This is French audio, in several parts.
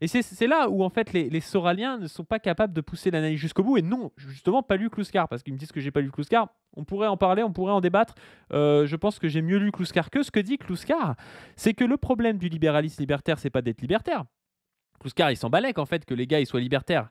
Et c'est là où en fait les Soraliens ne sont pas capables de pousser l'analyse jusqu'au bout et non, justement pas lu Kluskar parce qu'ils me disent que j'ai pas lu Kluskar. On pourrait en parler, on pourrait en débattre. Je pense que j'ai mieux lu Kluskar que ce que dit Kluskar, c'est que le problème du libéralisme libertaire, c'est pas d'être libertaire. Kluskar, il s'en balèque en fait que les gars ils soient libertaires.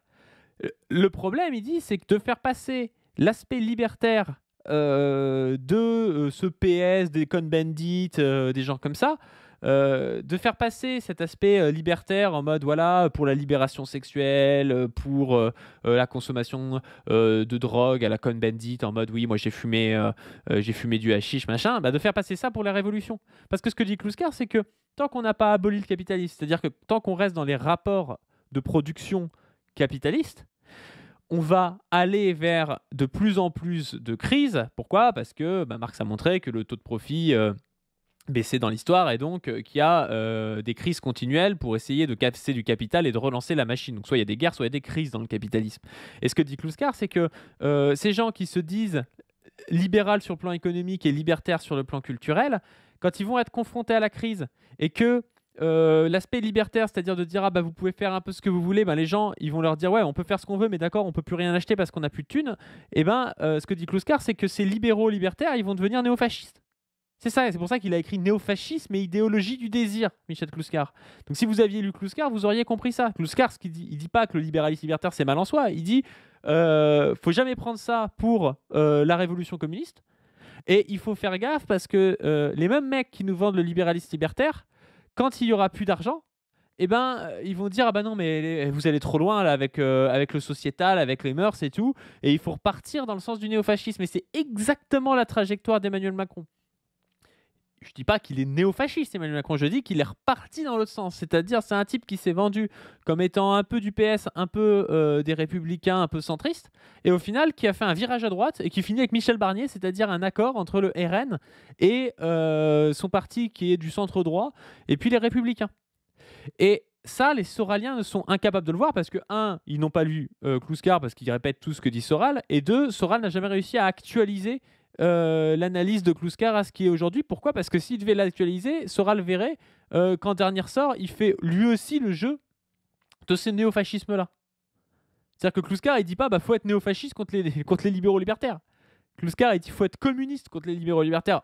Le problème, il dit, c'est que de faire passer l'aspect libertaire de ce PS, des Cohn-Bendit, des gens comme ça, de faire passer cet aspect libertaire en mode voilà pour la libération sexuelle, pour la consommation de drogue à la Cohn-Bendit en mode oui moi j'ai fumé du hashish machin, bah, de faire passer ça pour la révolution. Parce que ce que dit Kluskar, c'est que tant qu'on n'a pas aboli le capitalisme, c'est-à-dire que tant qu'on reste dans les rapports de production capitalistes, on va aller vers de plus en plus de crises. Pourquoi? Parce que bah, Marx a montré que le taux de profit baissait dans l'histoire et donc qu'il y a des crises continuelles pour essayer de casser du capital et de relancer la machine. Donc soit il y a des guerres, soit il y a des crises dans le capitalisme. Et ce que dit Kluskar, c'est que ces gens qui se disent libéral sur le plan économique et libertaire sur le plan culturel, quand ils vont être confrontés à la crise et que l'aspect libertaire, c'est-à-dire de dire ah bah vous pouvez faire un peu ce que vous voulez, ben les gens ils vont leur dire ouais on peut faire ce qu'on veut mais d'accord on peut plus rien acheter parce qu'on n'a plus de thunes. Et ben ce que dit Kluskar, c'est que ces libéraux libertaires ils vont devenir néofascistes. C'est ça, et c'est pour ça qu'il a écrit néofascisme et idéologie du désir, Michel Kluskar. Donc si vous aviez lu Kluskar, vous auriez compris ça. Kluskar, ce qu'il dit, il dit pas que le libéralisme libertaire c'est mal en soi. Il dit faut jamais prendre ça pour la révolution communiste. Et il faut faire gaffe parce que les mêmes mecs qui nous vendent le libéralisme libertaire, quand il y aura plus d'argent, eh ben, ils vont dire ah bah non mais vous allez trop loin là avec le sociétal, avec les mœurs et tout, et il faut repartir dans le sens du néofascisme. Et c'est exactement la trajectoire d'Emmanuel Macron. Je dis pas qu'il est néofasciste, Emmanuel Macron, je dis qu'il est reparti dans l'autre sens. C'est-à-dire, c'est un type qui s'est vendu comme étant un peu du PS, un peu des Républicains, un peu centristes, et au final, qui a fait un virage à droite et qui finit avec Michel Barnier, c'est-à-dire un accord entre le RN et son parti qui est du centre droit, et puis les Républicains. Et ça, les Soraliens ne sont incapables de le voir parce que, un, ils n'ont pas lu Kluskar parce qu'il répète tout ce que dit Soral, et deux, Soral n'a jamais réussi à actualiser l'analyse de Kluskar à ce qui est aujourd'hui. Pourquoi? Parce que s'il devait l'actualiser, Soral verrait qu'en dernier sort, il fait lui aussi le jeu de ce néofascisme-là. C'est-à-dire que Kluskar, il dit pas bah faut être néofasciste contre les libéraux libertaires. Kluskar, il dit faut être communiste contre les libéraux libertaires.